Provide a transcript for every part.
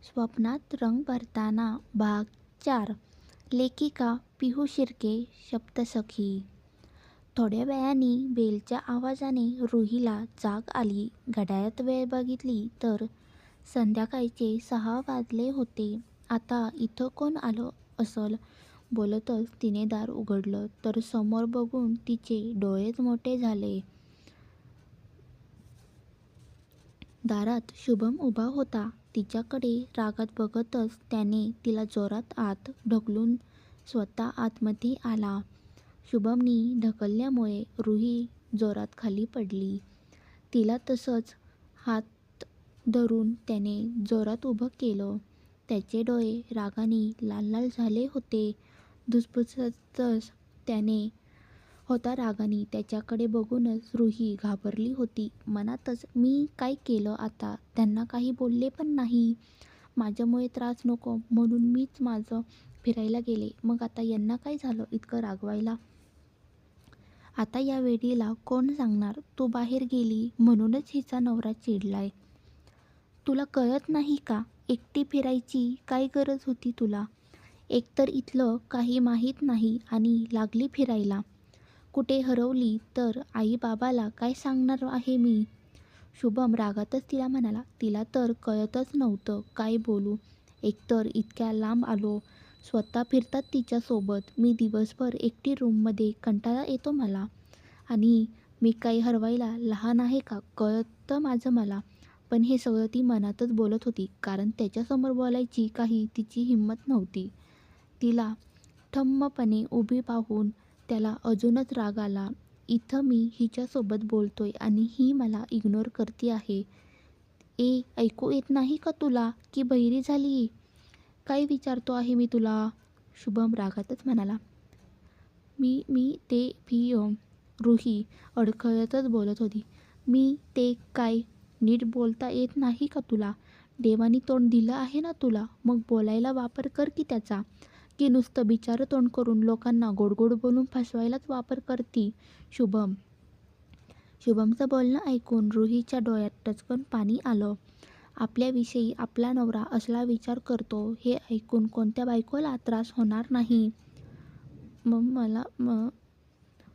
स्वप्नात रंग भरताना भाग 4. लेखिका पिहू शिर्के. सप्तसखी. थोड्या वेळाने बेलच्या आवाजाने रुहीला जाग आली. घड्याळात वेळ बघितली तर संध्याकाळचे 6 वाजले होते. आता इथं कोण आलं असल? बोलतच तिने दार उघडलं तर समोर बघून तिचे डोळेच मोठे झाले. दारात शुभम उभा होता. तिच्याकडे रागात बघतच त्याने तिला जोरात आत ढकलून स्वतः आतमध्ये आला. शुभमनी ढकलल्यामुळे रुही जोरात खाली पडली. तिला तसंच हात धरून त्याने जोरात उभं केलं. त्याचे डोळे रागाने लाल लाल झाले होते. धुसफुसतच त्याने होता रागाने. त्याच्याकडे बघूनच रुही घाबरली होती. मनातच मी काय केलं आता? त्यांना काही बोलले पण नाही. माझ्यामुळे त्रास नको म्हणून मीच माझं फिरायला गेले. मग आता यांना काय झालं इतकं रागवायला? आता या वेडीला कोण सांगणार? तू बाहेर गेली म्हणूनच हिचा नवरा चिडलाय. तुला कळत नाही का? एकटी फिरायची काय गरज होती तुला? एकतर इथलं काही माहीत नाही आणि लागली फिरायला. कुठे हरवली तर आई बाबाला काय सांगणार आहे मी? शुभम रागातच तिला म्हणाला. तिला तर कळतच नव्हतं काय बोलू. एकतर इतक्या लांब आलो, स्वतः फिरतात तिच्यासोबत. मी दिवसभर एकटी रूममध्ये कंटाळा येतो मला. आणि मी काही हरवायला लहान आहे का? कळतं माझं मला. पण हे सगळं ती मनातच बोलत होती, कारण त्याच्यासमोर बोलायची काही तिची हिंमत नव्हती. तिला ठम्मपणे उभी पाहून त्याला अजूनच राग आला. इथं मी हिच्यासोबत बोलतोय आणि ही मला इग्नोर करते आहे. ऐकू येत नाही का तुला की बहिरी झाली? काय विचारतो आहे मी तुला? शुभम रागातच म्हणाला. रुही अडखळतच बोलत होती. मी ते काय? नीट बोलता येत नाही का तुला? देवानी तोंड दिलं आहे ना तुला, मग बोलायला वापर कर की त्याचा. की नुसतं बिचारं तोंड करून लोकांना गोड गोड बोलून फसवायलाच वापर करती? शुभमचं बोलणं ऐकून रुहीच्या डोळ्यात टचकन पाणी आलं. आपल्याविषयी आपला नवरा असला विचार करतो हे ऐकून कोणत्या बायकोला त्रास होणार नाही?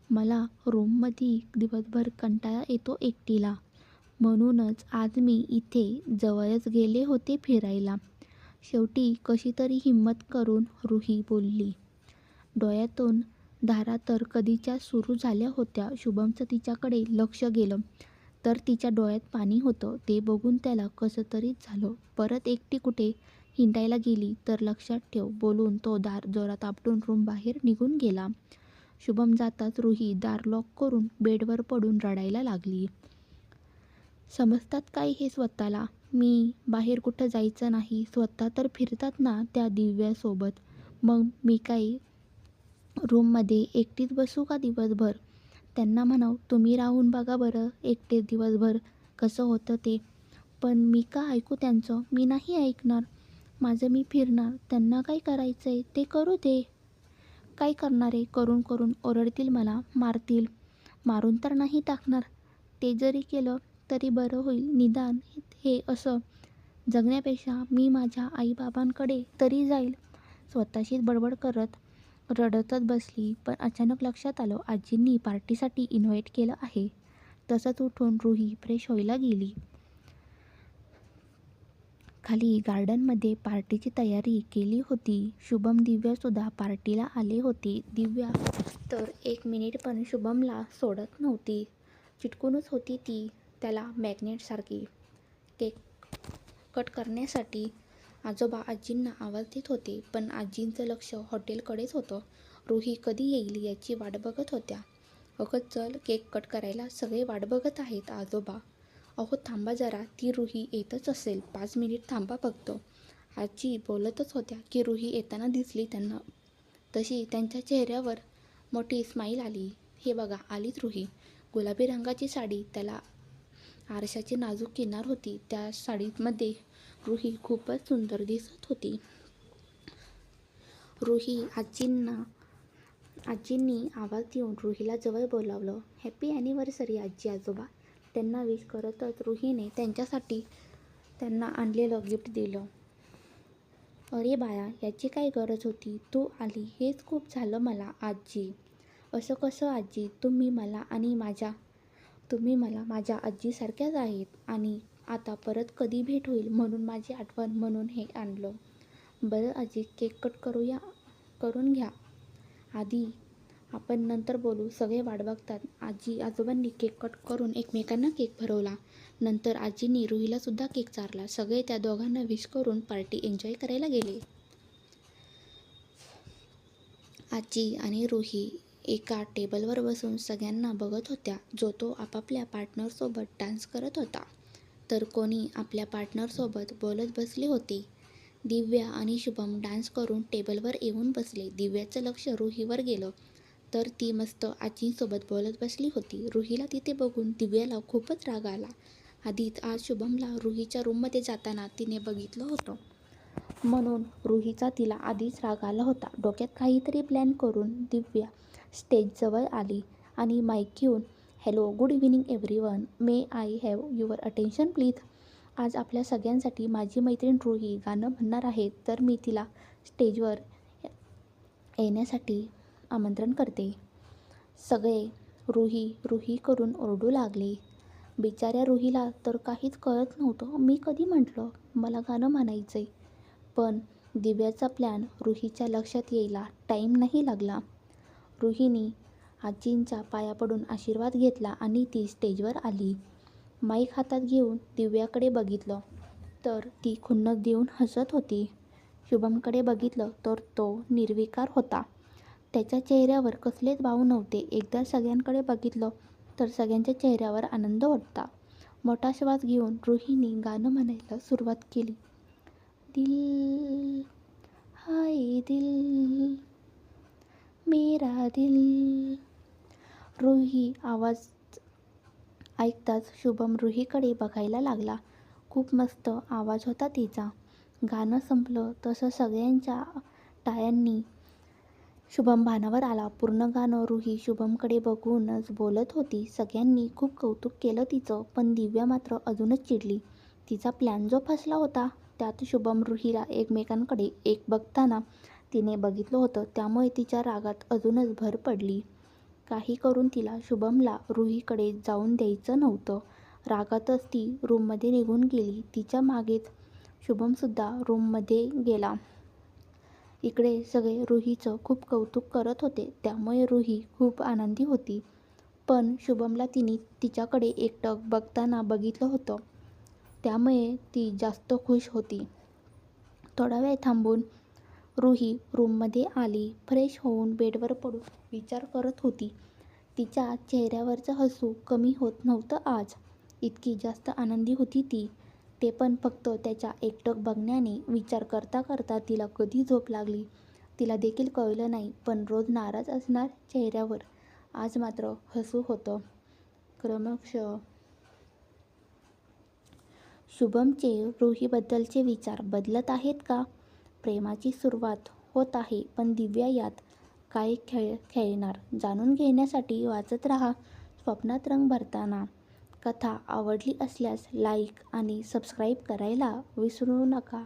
मला रूममध्ये दिवसभर कंटाळा येतो एकटीला. म्हणूनच आज मी इथे जवळच गेले होते फिरायला. शेवटी कशीतरी हिंमत करून रुही बोलली. डोळ्यातून धारा तर कधीच्या सुरू झाल्या होत्या. शुभमचं तिच्याकडे लक्ष गेलं तर तिच्या डोळ्यात पाणी होतं. ते बघून त्याला कसं तरीच झालं. परत एकटी कुठे हिंडायला गेली तर लक्षात ठेव बोलून तो दार जोरात आपटून रूम बाहेर निघून गेला. शुभम जाताच रुही दार लॉक करून बेडवर पडून रडायला लागली. समजतात काय हे स्वतःला? मी बाहेर कुठं जायचं नाही. स्वतः तर फिरतात ना त्या दिव्यासोबत. मग मी काय रूममध्ये एकटीच बसू का दिवसभर? त्यांना म्हणाव तुम्ही राहून बघा बरं एकटेच दिवसभर कसं होतं ते. पण मी का ऐकू त्यांचं? मी नाही ऐकणार. माझं मी फिरणार. त्यांना काय करायचंय ते करू दे. काय करणार आहे? करून करून ओरडतील मला, मारतील. मारून तर नाही टाकणार. ते जरी केलं तरी बरं होईल. निदान हे असं जगण्यापेक्षा मी माझ्या आईबाबांकडे तरी जाईल. स्वतःशीच बडबड करत रडतच बसली. पण अचानक लक्षात आलं आजींनी पार्टीसाठी इन्व्हाइट केलं आहे. तसंच उठून रुही फ्रेश व्हायला गेली. खाली गार्डनमध्ये पार्टीची तयारी केली होती. शुभम दिव्यासुद्धा पार्टीला आले होते. दिव्या तर 1 मिनिट पण शुभमला सोडत नव्हती. चिटकूनच होती ती त्याला मॅग्नेटसारखी. केक कट करण्यासाठी आजोबा आजींना आवाज देत होते. पण आजींचं लक्ष हॉटेलकडेच होतं. रुही कधी येईल याची वाट बघत होत्या. अगं चल केक कट करायला. सगळे वाट बघत आहेत आजोबा. अहो थांबा जरा. ती रुही येतच असेल. 5 मिनिट थांबा फक्त. आजी बोलतच होत्या की रुही येताना दिसली त्यांना. तशी त्यांच्या चेहऱ्यावर मोठी स्माईल आली. हे बघा आलीच रुही. गुलाबी रंगाची साडी, त्याला आरशाची नाजूक किनार होती. त्या साडीमध्ये रुही खूपच सुंदर दिसत होती. आजींनी आवाज देऊन रुहीला जवळ बोलावलं. हॅपी ॲनिव्हर्सरी आजी आजोबा. त्यांना विश करतच रुहीने त्यांच्यासाठी त्यांना आणलेलं गिफ्ट दिलं. अरे बाळा, याची काय गरज होती? तू आली हेच खूप झालं मला आजी. असं कसं आजी? तुम्ही मला माझ्या आजीसारख्याच आहेत आणि आता परत कधी भेट होईल म्हणून माझी आठवण म्हणून हे आणलं. बरं आजी, केक कट करून घ्या. आधी आपण नंतर बोलू, सगळे वाट बघतात. आजी आजोबांनी केक कट करून एकमेकांना केक भरवला. नंतर आजींनी रुहीला सुद्धा केक चारला. सगळे त्या दोघांना विश करून पार्टी एन्जॉय करायला गेले. आजी आणि रुही एका टेबलवर बसून सगळ्यांना बघत होत्या. जो तो आपापल्या पार्टनरसोबत डान्स करत होता, तर कोणी आपल्या पार्टनरसोबत बोलत बसले होते. दिव्या आणि शुभम डान्स करून टेबलवर येऊन बसले. दिव्याचं लक्ष रुहीवर गेलं, तर ती मस्त आजींसोबत बोलत बसली होती. रुहीला तिथे बघून दिव्याला खूपच राग आला. आधीच आज शुभमला रुहीच्या रूममध्ये जाताना तिने बघितलं होतं, म्हणून रुहीचा तिला आधीच राग आला होता. डोक्यात काहीतरी प्लॅन करून दिव्या स्टेजजवळ आली आणि माईक घेऊन, hello, good evening everyone, may I have your attention please. आज आपल्या सगळ्यांसाठी माझी मैत्रीण रुही गाणं म्हणणार आहे, तर मी तिला स्टेजवर येण्यासाठी आमंत्रण करते. सगळे रुही रुही करून ओरडू लागले. बिचाऱ्या रुहीला तर काहीच कळत नव्हतं. मी कधी म्हटलं मला गाणं म्हणायचंय? पण दिव्याचा प्लॅन रुहीच्या लक्षात यायला टाईम नाही लागला. रुहीने आजींच्या पाया पडून आशीर्वाद घेतला आणि ती स्टेजवर आली. माईक हातात घेऊन दिव्याकडे बघितलं, तर ती खुन्नस देऊन हसत होती. शुभमकडे बघितलं तर तो निर्विकार होता. त्याच्या चेहऱ्यावर कसलेच भाव नव्हते. एकदा सगळ्यांकडे बघितलं तर सगळ्यांच्या चेहऱ्यावर आनंद होता. मोठा श्वास घेऊन रुहीने गाणं म्हणायला सुरुवात केली. दिल हाय दिल मेरा दिल. रुही आवाज ऐकताच शुभम रुहीकडे बघायला लागला. खूप मस्त आवाज होता तिचा. गाणं संपलं तसं सगळ्यांच्या टाळ्यांनी शुभम भानावर आला. पूर्ण गाणं रुही शुभमकडे बघूनच बोलत होती. सगळ्यांनी खूप कौतुक केलं तिचं, पण दिव्या मात्र अजूनच चिडली. तिचा प्लॅन जो फसला होता, त्यात शुभम रुहीला एकमेकांकडे बघताना तिने बघितलं होतं, त्यामुळे तिच्या रागात अजूनच भर पडली. काही करून तिला शुभमला रुहीकडे जाऊन द्यायचं नव्हतं. रागातच ती रूममध्ये निघून गेली. तिच्या मागेच शुभमसुद्धा रूममध्ये गेला. इकडे सगळे रुहीचं खूप कौतुक करत होते, त्यामुळे रुही खूप आनंदी होती. पण शुभमला तिने तिच्याकडे एकटक बघताना बघितलं होतं, त्यामुळे ती जास्त खुश होती. थोडा वेळ थांबून रुही रूममध्ये आली. फ्रेश होऊन बेडवर पडून विचार करत होती. तिच्या चेहऱ्यावरचं हसू कमी होत नव्हतं आज. इतकी जास्त आनंदी होती ती, ते पण फक्त त्याच्या एकटक बघण्याने. विचार करता करता तिला कधी झोप लागली तिला देखील कळलं नाही. पण रोज नाराज असणार चेहऱ्यावर आज मात्र हसू होतं. क्रमशः शुभमचे रुहीबद्दलचे विचार बदलत आहेत का? प्रेमाची सुरुवात होत आहे, पण दिव्या यात काय खेळणार? जाणून घेण्यासाठी वाचत राहा स्वप्नात रंग भरताना. कथा आवडली असल्यास लाईक आणि सबस्क्राईब करायला विसरू नका.